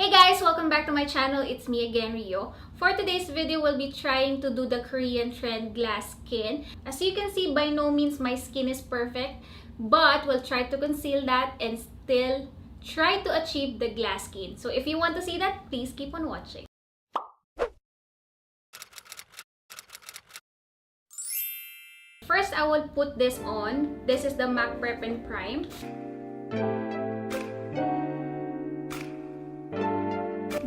Hey guys! Welcome back to my channel. It's me again, Rio. For today's video, we'll be trying to do the Korean trend glass skin. As you can see, by no means my skin is perfect, but we'll try to conceal that and still try to achieve the glass skin. So if you want to see that, please keep on watching. First, I will put this on. This is the MAC Prep and Prime.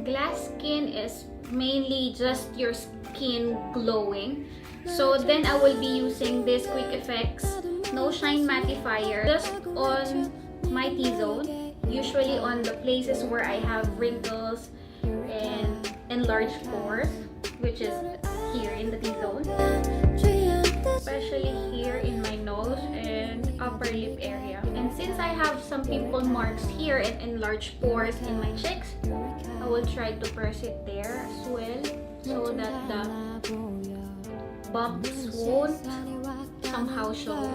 Glass skin is mainly just your skin glowing. So then I will be using this Quick Effects No Shine Mattifier just on my T-zone. Usually on the places where I have wrinkles and enlarged pores, which is here in the T-zone. Especially here in my nose and upper lip area. And since I have some pimple marks here and enlarged pores in my cheeks, I will try to press it there as well so that the bumps won't somehow show.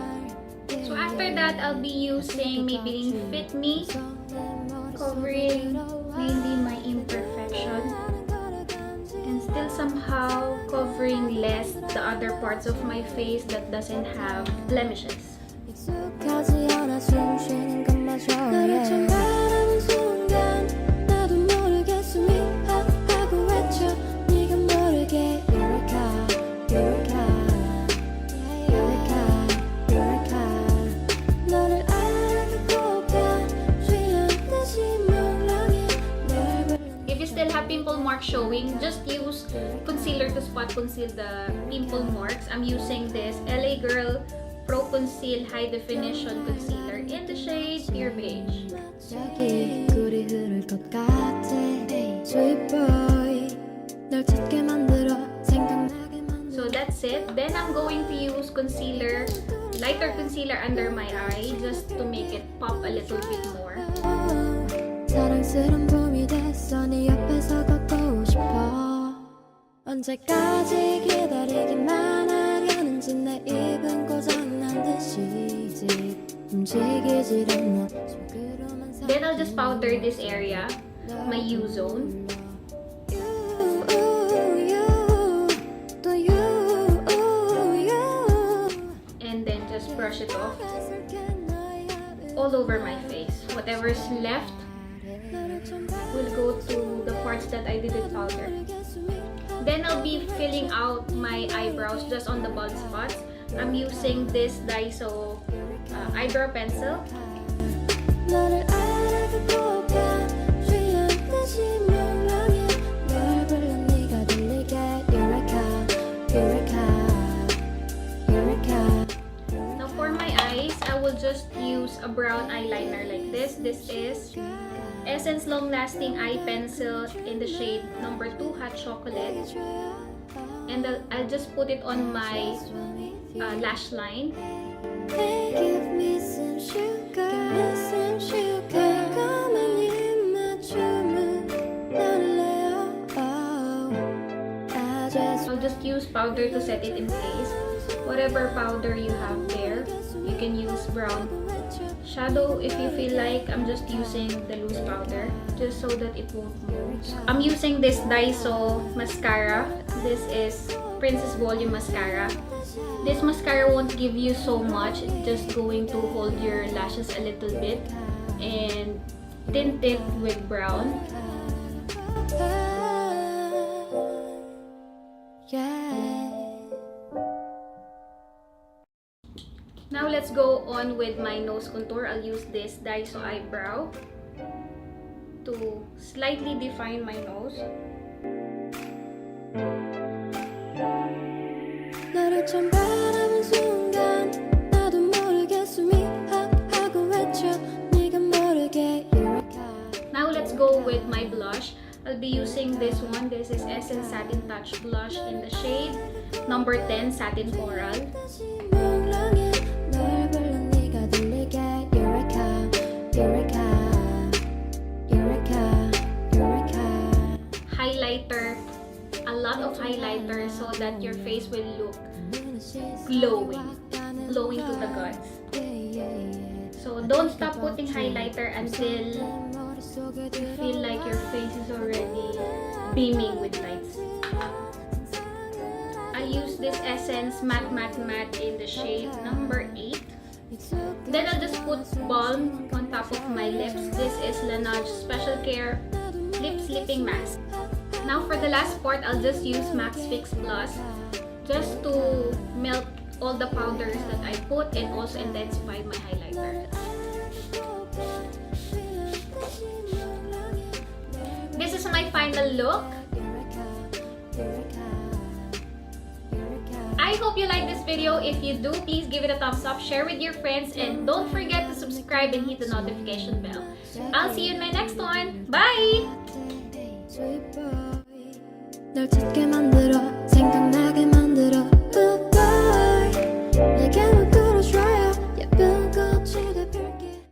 So after that, I'll be using Maybelline Fit Me, covering mainly my imperfection and still somehow covering less the other parts of my face that doesn't have blemishes. Pimple marks showing, just use concealer to spot conceal the pimple marks. I'm using this LA Girl Pro Conceal High Definition Concealer in the shade Pure Beige. So that's it. Then I'm going to use concealer, lighter concealer under my eye just to make it pop a little bit more. 사랑스런 봄이 됐어 네 옆에서 걷고 싶어 언제까지 기다리기만 하려는지 내 입은 고장난 듯이 움직이질 않아 속으로만 Then I'll just powder this area, my U-zone. And then just brush it off all over my face. Whatever's left will go to the parts that I didn't powder. Then I'll be filling out my eyebrows just on the bald spots. I'm using this Daiso eyebrow pencil. Now for my eyes, I will just use a brown eyeliner like this. This is Essence Long Lasting Eye Pencil in the shade number 2 Hot Chocolate, and I'll just put it on my lash line. I'll just use powder to set it in place. Whatever powder you have there, you can use brown shadow if you feel like. I'm just using the loose powder just so that it won't move. I'm using this Daiso mascara. This is Princess Volume Mascara. This mascara won't give you so much. It's just going to hold your lashes a little bit and tint it with brown. Now let's go on with my nose contour. I'll use this Daiso eyebrow to slightly define my nose. Now let's go with my blush. I'll be using this one. This is Essence Satin Touch Blush in the shade number 10 Satin Coral. Highlighter, a lot of highlighter so that your face will look glowing to the gods. So don't stop putting highlighter until you feel like your face is beaming with lights. I use this Essence Matte in the shade number 8. Then I'll just put balm on top of my lips. This is Laneige Special Care Lip Sleeping Mask. Now for the last part, I'll just use Max Fix Plus just to melt all the powders that I put and also intensify my highlighter. This is my final look. I hope you like this video. If you do, please give it a thumbs up, share with your friends, and don't forget to subscribe and hit the notification bell. I'll see you in my next one. Bye! 널 찾게 만들어 생각나게 만들어